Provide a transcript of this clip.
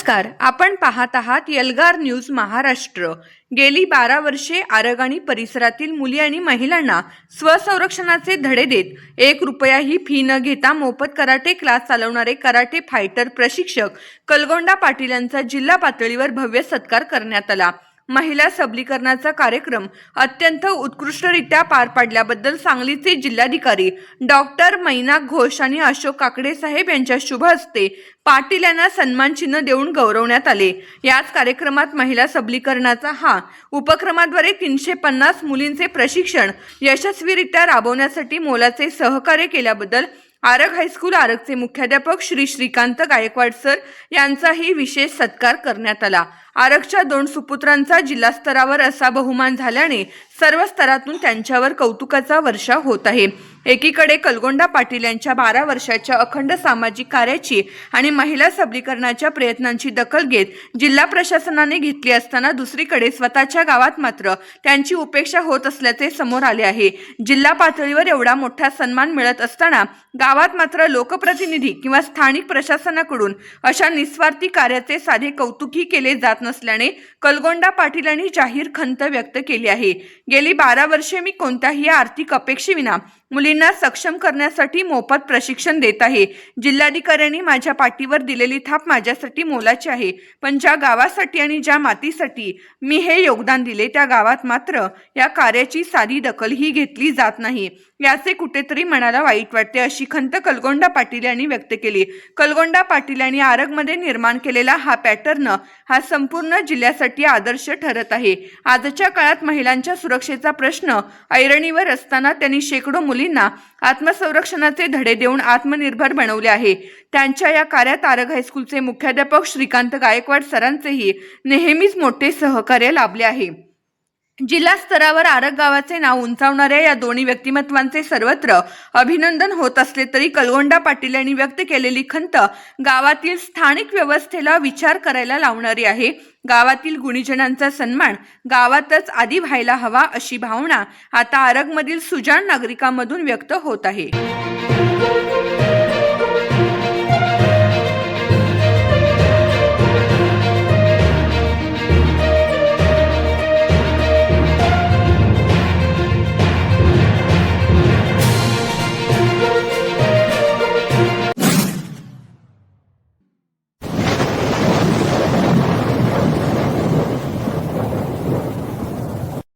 नमस्कार, आपण पाहत आहात एल्गार न्यूज महाराष्ट्र। गेली 12 वर्षे आरग आणि परिसरातील मुली आणि महिलांना स्वसंरक्षणाचे धडे देत 1 रुपयाही फी न घेता मोफत कराटे क्लास चालवणारे कराटे फायटर प्रशिक्षक कलगोंडा पाटील यांचा जिल्हा पातळीवर भव्य सत्कार करण्यात आला। महिला सबलीकरणाचा कार्यक्रम अत्यंत उत्कृष्टरित्या पार पाडल्याबद्दल सांगलीचे जिल्हाधिकारी डॉक्टर मैना घोष आणि अशोक काकडे साहेब यांच्या शुभ हस्ते पाटील यांना सन्मान चिन्ह देऊन गौरवण्यात आले। याच कार्यक्रमात महिला सबलीकरणाचा हा उपक्रमाद्वारे 350 मुलींचे प्रशिक्षण यशस्वीरित्या राबवण्यासाठी मोलाचे सहकार्य केल्याबद्दल आरग हायस्कूल आरगचे मुख्याध्यापक श्री श्रीकांत गायकवाड सर यांचाही विशेष सत्कार करण्यात आला। आरगच्या 2 सुपुत्रांचा जिल्हा स्तरावर असा बहुमान झाल्याने सर्व स्तरातून त्यांच्यावर कौतुकाचा वर्षाव होत आहे। एकीकडे कलगोंडा पाटील यांच्या 12 वर्षाच्या अखंड सामाजिक कार्याची आणि महिला सबलीकरणाच्या प्रयत्नांची दखल घेत जिल्हा प्रशासनाने घेतली असताना दुसरीकडे स्वतःच्या गावात मात्र त्यांची उपेक्षा होत असल्याचे समोर आले आहे। जिल्हा पातळीवर एवढा मोठा सन्मान मिळत असताना गावात मात्र लोकप्रतिनिधी किंवा स्थानिक प्रशासनाकडून अशा निस्वार्थी कार्याचे साधे कौतुकही केले जात नसल्याने कलगोंडा पाटील यांनी जाहीर खंत व्यक्त केली आहे। गेली 12 वर्षे मी कोणत्याही आर्थिक अपेक्षेविना मुलींना सक्षम करण्यासाठी मोफत प्रशिक्षण देत आहे। जिल्हाधिकाऱ्यांनी माझ्या पाठीवर दिलेली थाप माझ्यासाठी मोलाची आहे, पण ज्या गावासाठी आणि ज्या मातीसाठी मी हे योगदान दिले त्या गावात मात्र या कार्याची साधी दखलही घेतली जात नाही, याचे कुठेतरी मनाला वाईट वाटते, अशी खंत कलगोंडा पाटील यांनी व्यक्त केली। कलगोंडा पाटील यांनी आरगमध्ये निर्माण केलेला हा पॅटर्न हा संपूर्ण जिल्ह्यासाठी आदर्श ठरत आहे। आजच्या काळात महिलांच्या सुरक्षेचा प्रश्न ऐरणीवर असताना त्यांनी शेकडो मुलींना आत्मसंरक्षणाचे धडे देऊन आत्मनिर्भर बनवले आहे। त्यांच्या या कार्यात आरग हायस्कूलचे मुख्याध्यापक श्रीकांत गायकवाड सरांचेही नेहमीच मोठे सहकार्य लाभले आहे। जिल्हा स्तरावर आरग गावाचे नाव उंचावणाऱ्या या दोन्ही व्यक्तिमत्वांचे सर्वत्र अभिनंदन होत असले तरी कलगोंडा पाटील यांनी व्यक्त केलेली खंत गावातील स्थानिक व्यवस्थेला विचार करायला लावणारी आहे। गावातील गुणीजनांचा सन्मान गावातच आधी व्हायला हवा, अशी भावना आता आरगमधील सुजाण नागरिकांमधून व्यक्त होत आहे।